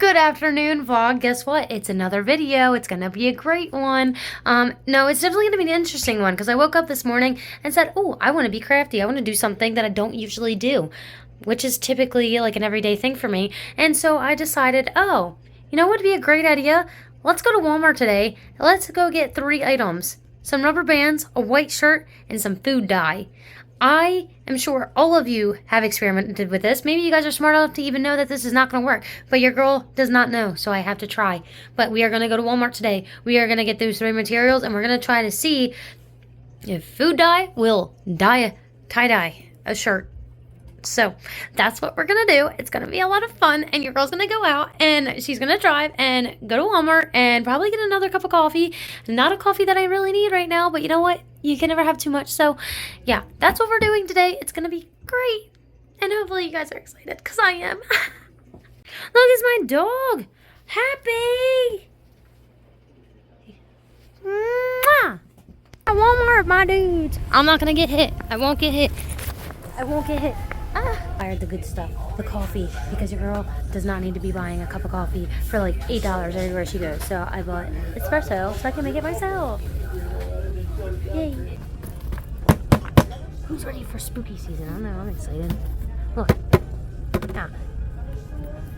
Good afternoon, vlog. Guess what? It's another video. It's gonna be a great one. No, it's definitely gonna be an interesting one because I woke up this morning and said, oh, I want to be crafty. I want to do something that I don't usually do, which is typically like an everyday thing for me. And so I decided, oh, you know what would be a great idea? Let's go to Walmart today. Let's go get 3 items. Some rubber bands, a white shirt, and some food dye. I am sure all of you have experimented with this. Maybe you guys are smart enough to even know that this is not going to work, but your girl does not know, so I have to try. But we are going to go to Walmart today. We are going to get those 3 materials, and we're going to try to see if food dye will tie-dye a shirt. So that's what we're going to do. It's going to be a lot of fun, and your girl's going to go out, and she's going to drive and go to Walmart and probably get another cup of coffee. Not a coffee that I really need right now, but you know what? You can never have too much. So yeah, that's what we're doing today. It's going to be great, and hopefully you guys are excited because I am. Look, it's my dog. Happy. Mwah. At Walmart, my dudes. I'm not going to get hit. I won't get hit. I won't get hit. I hired the good stuff, the coffee, because your girl does not need to be buying a cup of coffee for like $8 everywhere she goes. So I bought espresso so I can make it myself. Yay. Who's ready for spooky season? I don't know, I'm excited. Look. Ah.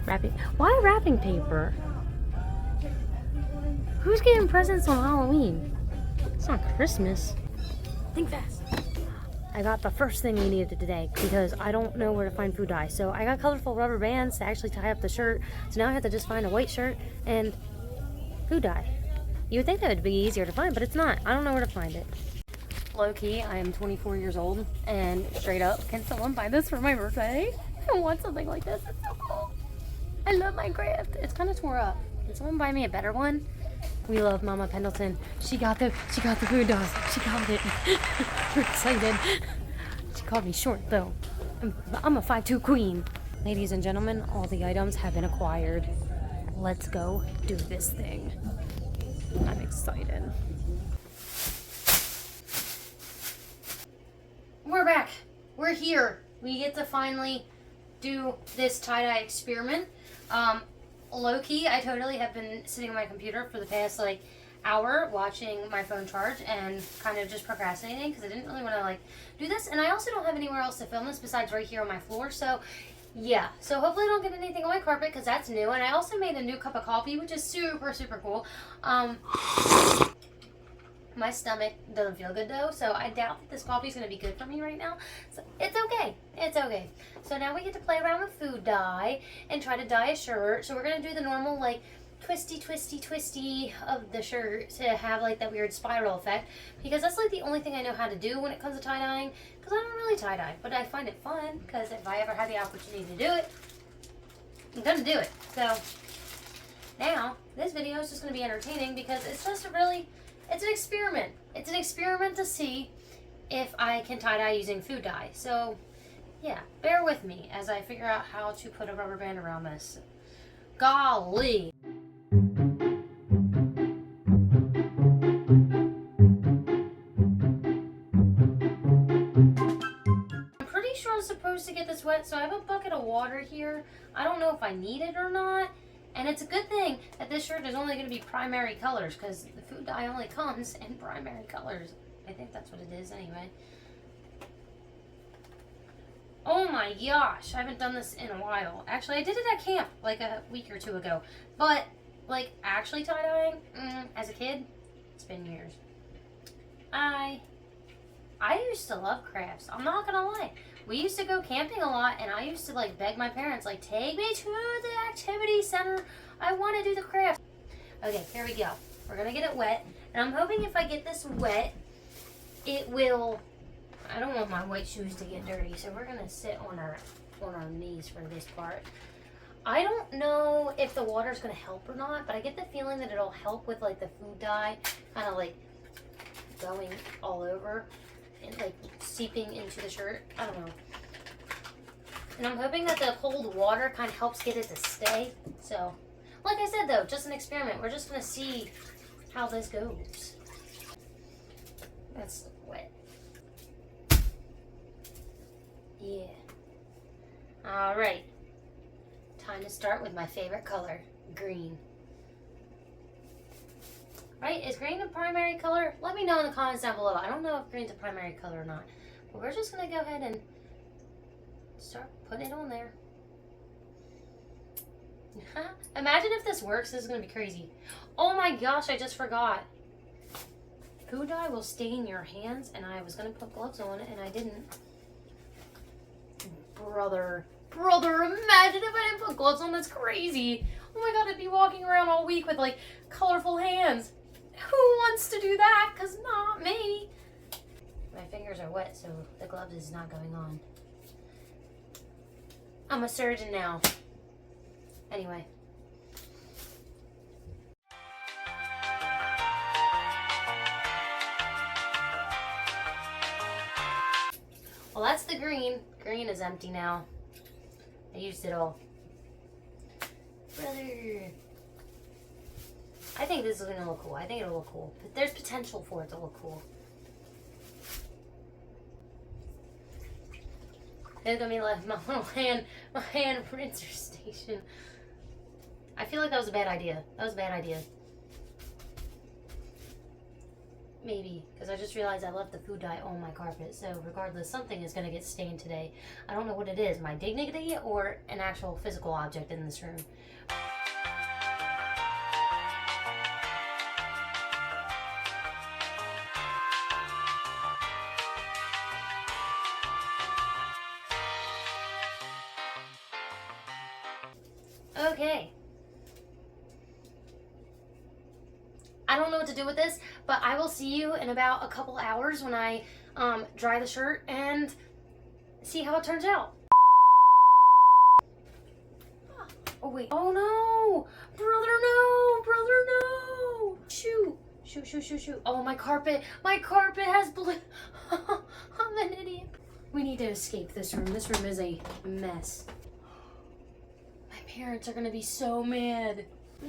Wrapping. Why wrapping paper? Who's getting presents on Halloween? It's not Christmas. Think fast. I got the first thing we needed today because I don't know where to find food dye. So I got colorful rubber bands to actually tie up the shirt. So now I have to just find a white shirt and food dye. You would think that would be easier to find, but it's not. I don't know where to find it. Low key, I am 24 years old and straight up, can someone buy this for my birthday? I want something like this. It's so cool. I love my craft. It's kind of tore up. Can someone buy me a better one? We love Mama Pendleton. She got the food dye. She got it. We're excited. She called me short though. I'm a 5'2" queen. Ladies and gentlemen, all the items have been acquired. Let's go do this thing. I'm excited. We're back. We're here. We get to finally do this tie-dye experiment. Low-key, I totally have been sitting on my computer for the past like hour watching my phone charge and kind of just procrastinating because I didn't really want to like do this, and I also don't have anywhere else to film this besides right here on my floor. So yeah, so hopefully I don't get anything on my carpet because that's new. And I also made a new cup of coffee, which is super cool. My stomach doesn't feel good though, so I doubt that this coffee is going to be good for me right now. So it's okay. It's okay. So now we get to play around with food dye and try to dye a shirt. So we're going to do the normal like twisty of the shirt to have like that weird spiral effect, because that's like the only thing I know how to do when it comes to tie-dyeing, because I don't really tie-dye, but I find it fun because if I ever had the opportunity to do it, I'm going to do it. So now this video is just going to be entertaining because it's just it's an experiment. It's an experiment to see if I can tie-dye using food dye. So, yeah, bear with me as I figure out how to put a rubber band around this. Golly! I'm pretty sure I'm supposed to get this wet, so I have a bucket of water here. I don't know if I need it or not. And it's a good thing that this shirt is only going to be primary colors, because the food dye only comes in primary colors. I think that's what it is anyway. Oh my gosh, I haven't done this in a while. Actually, I did it at camp like a week or 2 ago. But, like, actually tie-dyeing, as a kid, it's been years. I used to love crafts. I'm not going to lie. We used to go camping a lot, and I used to like beg my parents, like, take me to the activity center. I want to do the craft. Okay, here we go. We're going to get it wet, and I'm hoping if I get this wet, it will, I don't want my white shoes to get dirty, so we're going to sit on our knees for this part. I don't know if the water's going to help or not, but I get the feeling that it'll help with like the food dye kind of like going all over and like seeping into the shirt. I don't know. And I'm hoping that the cold water kind of helps get it to stay. So, like I said though, just an experiment. We're just going to see how this goes. That's wet. Yeah. Alright. Time to start with my favorite color. green. Right? Is green a primary color? Let me know in the comments down below. I don't know if green's a primary color or not. But we're just going to go ahead and start putting it on there. Imagine if this works. This is going to be crazy. Oh my gosh, I just forgot. Food dye will stain your hands, and I was going to put gloves on it, and I didn't. Brother, imagine if I didn't put gloves on. That's crazy. Oh my god, I'd be walking around all week with like colorful hands. Who wants to do that? Because not me. My fingers are wet, so the gloves is not going on. I'm a surgeon now. Anyway. Well, that's the green. Green is empty now. I used it all. Brother. I think this is going to look cool. I think it'll look cool. But there's potential for it to look cool. There's going to be like my little hand rinser station. I feel like that was a bad idea. That was a bad idea. Maybe, because I just realized I left the food dye on my carpet. So regardless, something is going to get stained today. I don't know what it is, my dignity or an actual physical object in this room. Okay. I don't know what to do with this, but I will see you in about a couple hours when I dry the shirt and see how it turns out. Oh wait. Oh no! Brother, no! Shoot. Oh, my carpet has blue. I'm an idiot. We need to escape this room. This room is a mess. My parents are gonna be so mad.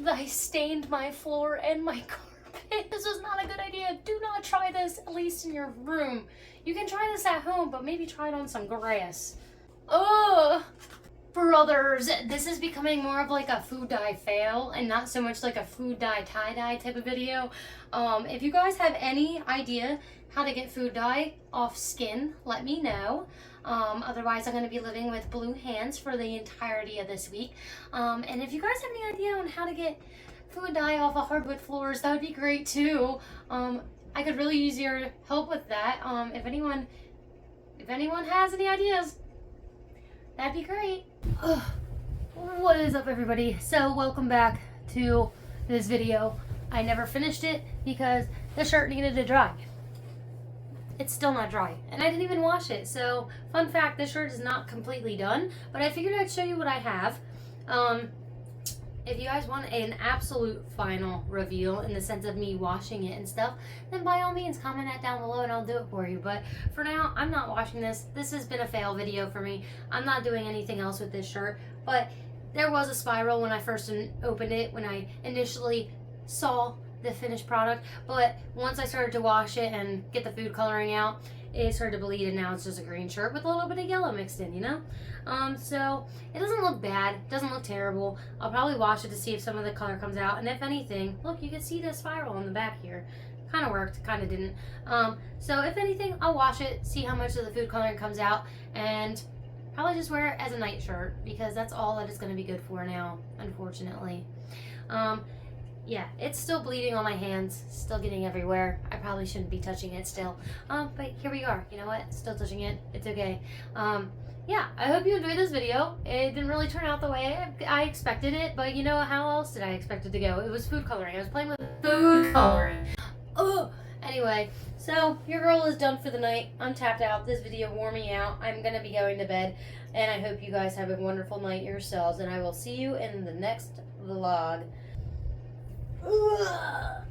I stained my floor and my carpet. This is not a good idea. Do not try this, at least in your room. You can try this at home, but maybe try it on some grass. Ugh! Brothers, this is becoming more of like a food dye fail and not so much like a food dye tie-dye type of video. If you guys have any idea how to get food dye off skin, let me know. Otherwise, I'm going to be living with blue hands for the entirety of this week. And if you guys have any idea on how to get food dye off of hardwood floors, that would be great too. I could really use your help with that. If anyone has any ideas, that'd be great. Ugh. What is up, everybody? So welcome back to this video. I never finished it because the shirt needed to dry. It's still not dry, and I didn't even wash it. So fun fact, this shirt is not completely done, but I figured I'd show you what I have. If you guys want an absolute final reveal in the sense of me washing it and stuff, then by all means comment that down below and I'll do it for you. But for now, I'm not washing this. This has been a fail video for me. I'm not doing anything else with this shirt, but there was a spiral when I first opened it, when I initially saw the finished product. But once I started to wash it and get the food coloring out, it started to bleed, and now it's just a green shirt with a little bit of yellow mixed in, you know? So it doesn't look bad, it doesn't look terrible. I'll probably wash it to see if some of the color comes out, and if anything, look, you can see the spiral on the back here. Kind of worked, kind of didn't. So if anything, I'll wash it, see how much of the food coloring comes out, and probably just wear it as a night shirt, because that's all that it's going to be good for now, unfortunately. Yeah, it's still bleeding on my hands, still getting everywhere. I probably shouldn't be touching it still. But here we are. You know what? Still touching it. It's okay. Yeah, I hope you enjoyed this video. It didn't really turn out the way I expected it, but you know, how else did I expect it to go? It was food coloring. I was playing with food coloring. Oh, anyway, so your girl is done for the night. I'm tapped out. This video wore me out. I'm going to be going to bed, and I hope you guys have a wonderful night yourselves, and I will see you in the next vlog. Ugh.